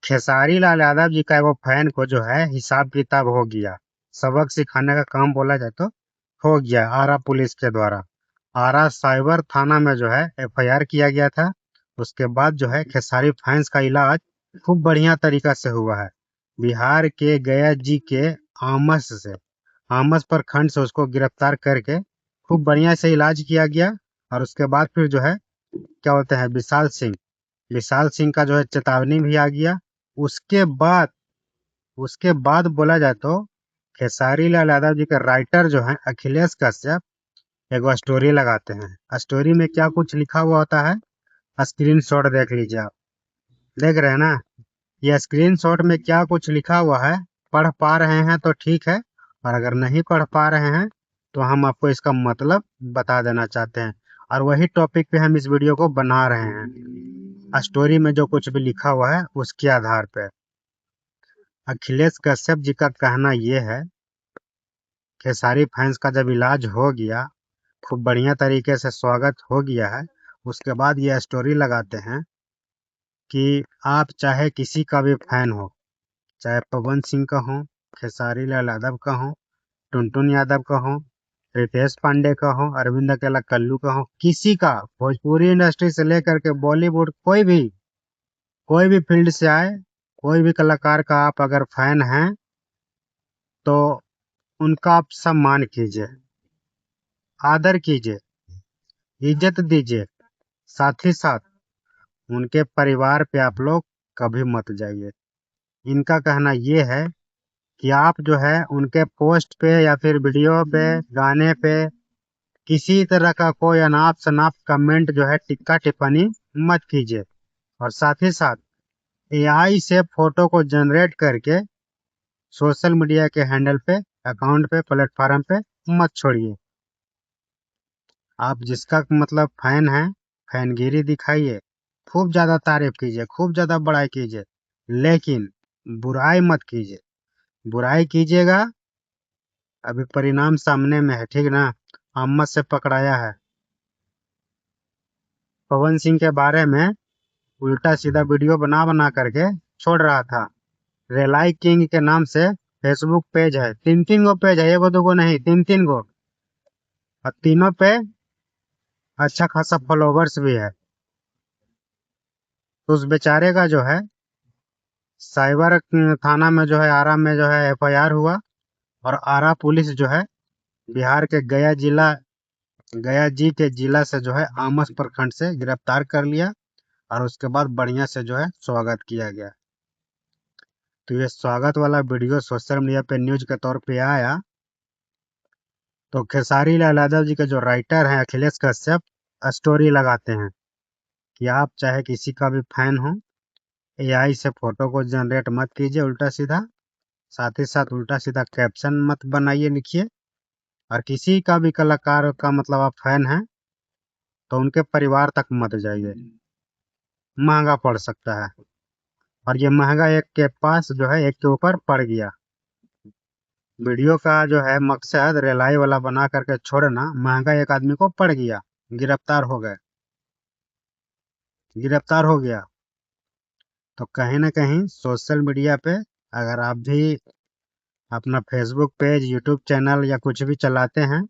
खेसारी लाल यादव जी का वो फैन को जो है हिसाब किताब हो गया। सबक सिखाने का काम बोला जाए तो हो गया आरा पुलिस के द्वारा। आरा साइबर थाना में जो है एफआईआर किया गया था। उसके बाद जो है खेसारी फैंस का इलाज खूब बढ़िया तरीका से हुआ है। बिहार के गया जी के आमस से आमस प्रखंड से उसको गिरफ्तार करके खूब बढ़िया से इलाज किया गया। और उसके बाद फिर जो है क्या बोलते हैं विशाल सिंह का जो है चेतावनी भी आ गया। उसके बाद उसके बाद बोला जाए तो खेसारी लाल यादव जी के राइटर जो हैं अखिलेश कश्यप एगो स्टोरी लगाते हैं। स्टोरी में क्या कुछ लिखा हुआ होता है, स्क्रीनशॉट देख लीजिए आप। देख रहे हैं ना, ये स्क्रीनशॉट में क्या कुछ लिखा हुआ है। पढ़ पा रहे हैं तो ठीक है, और अगर नहीं पढ़ पा रहे हैं तो हम आपको इसका मतलब बता देना चाहते हैं। और वही टॉपिक पे हम इस वीडियो को बना रहे हैं। स्टोरी में जो कुछ भी लिखा हुआ है उसके आधार पे अखिलेश कश्यप जी का कहना ये है, खेसारी फैंस का जब इलाज हो गया, खूब बढ़िया तरीके से स्वागत हो गया है, उसके बाद ये स्टोरी लगाते हैं कि आप चाहे किसी का भी फैन हो, चाहे पवन सिंह का हो, खेसारी लाल यादव का हो, टुनटुन यादव का हो, रितेश पांडे का हो, अरविंद अकेला कल्लू का हो, किसी का, भोजपुरी इंडस्ट्री से लेकर के बॉलीवुड, कोई भी फील्ड से आए, कोई भी कलाकार का आप अगर फैन हैं तो उनका आप सम्मान कीजिए, आदर कीजिए, इज्जत दीजिए। साथ ही साथ उनके परिवार पे आप लोग कभी मत जाइए। इनका कहना ये है कि आप जो है उनके पोस्ट पे या फिर वीडियो पे, गाने पे किसी तरह का कोई अनाप शनाप कमेंट जो है, टिक्का टिप्पणी मत कीजिए। और साथ ही साथ एआई से फोटो को जनरेट करके सोशल मीडिया के हैंडल पे, अकाउंट पे, प्लेटफॉर्म पे मत छोड़िए। आप जिसका मतलब फैन है, फैनगिरी दिखाइए, खूब ज्यादा तारीफ कीजिए, खूब ज्यादा बड़ाई कीजिए, लेकिन बुराई मत कीजिए। बुराई कीजिएगा, अभी परिणाम सामने में है, ठीक ना। अहमद से पकड़ाया है, पवन सिंह के बारे में उल्टा सीधा वीडियो बना बना करके छोड़ रहा था। रेलाई किंग के नाम से फेसबुक पेज है, तीन तीन गो पेज है, एगो दूगो नहीं, तीन तीन गो। और तीनों पे अच्छा खासा फॉलोवर्स भी है। तो उस बेचारे का जो है साइबर थाना में जो है, आरा में जो है एफआईआर हुआ। और आरा पुलिस जो है बिहार के गया जी के जिला से जो है आमस प्रखंड से गिरफ्तार कर लिया। और उसके बाद बढ़िया से जो है स्वागत किया गया। तो ये स्वागत वाला वीडियो सोशल मीडिया पे न्यूज के तौर पे आया। तो खेसारी लाल यादव जी के जो राइटर हैं अखिलेश कश्यप स्टोरी लगाते हैं कि आप चाहे किसी का भी फैन हो, एआई से फोटो को जनरेट मत कीजिए उल्टा सीधा। साथ ही साथ उल्टा सीधा कैप्शन मत बनाइए, लिखिए। और किसी का भी कलाकार का मतलब आप फैन हैं तो उनके परिवार तक मत जाइए, महंगा पड़ सकता है। और ये महंगा एक के पास जो है एक के ऊपर पड़ गया। वीडियो का जो है मकसद रेलाई वाला बना करके छोड़ना, महंगा एक आदमी को पड़ गया, गिरफ्तार हो गए, गिरफ्तार हो गया। तो कहीं ना कहीं सोशल मीडिया पे अगर आप भी अपना फेसबुक पेज, यूट्यूब चैनल या कुछ भी चलाते हैं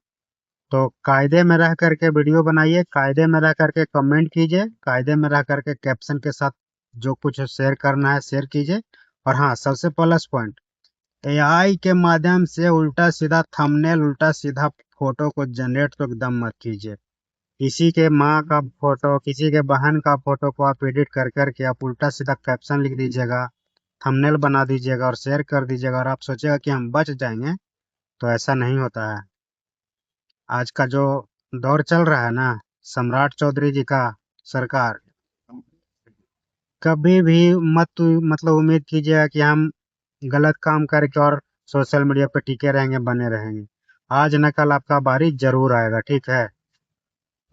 तो कायदे में रह करके वीडियो बनाइए, कायदे में रह करके कमेंट कीजिए, कायदे में रह करके कैप्शन के साथ जो कुछ शेयर करना है शेयर कीजिए। और हाँ, सबसे प्लस पॉइंट, एआई के माध्यम से उल्टा सीधा थंबनेल, उल्टा सीधा फोटो को जनरेट तो एकदम मत कीजिए। किसी के माँ का फोटो, किसी के बहन का फोटो को आप एडिट कर करके आप उल्टा सीधा कैप्शन लिख दीजिएगा, थंबनेल बना दीजिएगा और शेयर कर दीजिएगा, और आप सोचिएगा कि हम बच जाएंगे। तो ऐसा नहीं होता है। आज का जो दौर चल रहा है ना, सम्राट चौधरी जी का सरकार, कभी भी मत मतलब उम्मीद कीजिएगा कि हम गलत काम करके और सोशल मीडिया पे टिके रहेंगे, बने रहेंगे। आज न कल आपका बारी जरूर आएगा, ठीक है।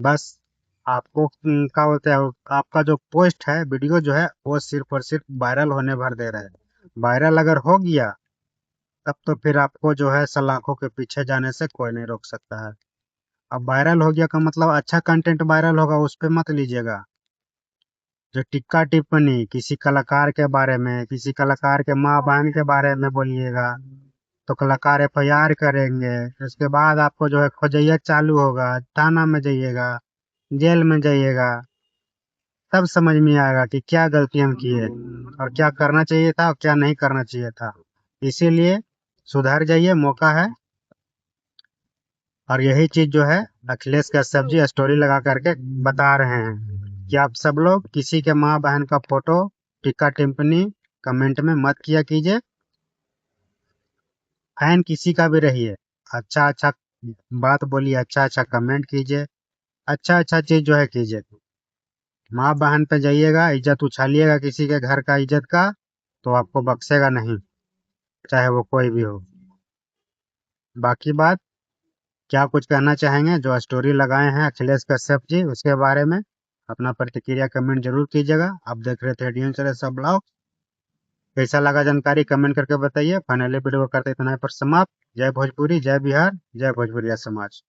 बस आपको क्या बोलते हैं, आपका जो पोस्ट है, वीडियो जो है, वो सिर्फ और सिर्फ वायरल होने भर दे रहा है। वायरल अगर हो गया तब तो फिर आपको जो है सलाखों के पीछे जाने से कोई नहीं रोक सकता है। अब वायरल हो गया का मतलब अच्छा कंटेंट वायरल होगा, उस पे मत लीजिएगा। जो टिक्का टिप्पणी किसी कलाकार के बारे में, किसी कलाकार के माँ बहन के बारे में बोलिएगा तो कलाकार एफआईआर करेंगे। उसके बाद आपको जो है खोजैया चालू होगा, थाना में जाइएगा, जेल में जाइएगा, तब समझ में आएगा कि क्या गलती हम किए और क्या करना चाहिए था और क्या नहीं करना चाहिए था। इसीलिए सुधर जाइए, मौका है। और यही चीज जो है अखिलेश कश्यप जी स्टोरी लगा करके बता रहे हैं कि आप सब लोग किसी के माँ बहन का फोटो टिक्का टिप्पणी कमेंट में मत किया कीजिए। फैन किसी का भी रहिए, अच्छा अच्छा बात बोलिए, अच्छा अच्छा कमेंट कीजिए, अच्छा अच्छा चीज जो है कीजिए। माँ बहन पे जाइएगा, इज्जत उछालिएगा किसी के घर का इज्जत का, तो आपको बख्शेगा नहीं, चाहे वो कोई भी हो। बाकी बात क्या कुछ कहना चाहेंगे जो स्टोरी लगाए हैं अखिलेश कश्यप जी, उसके बारे में अपना प्रतिक्रिया कमेंट जरूर कीजिएगा। आप देख रहे थे डी सब ब्लॉग। कैसा लगा जानकारी कमेंट करके बताइए। फाइनली वीडियो को करते इतना ही पर समाप्त। जय भोजपुरी, जय बिहार, जय भोजपुरिया समाज।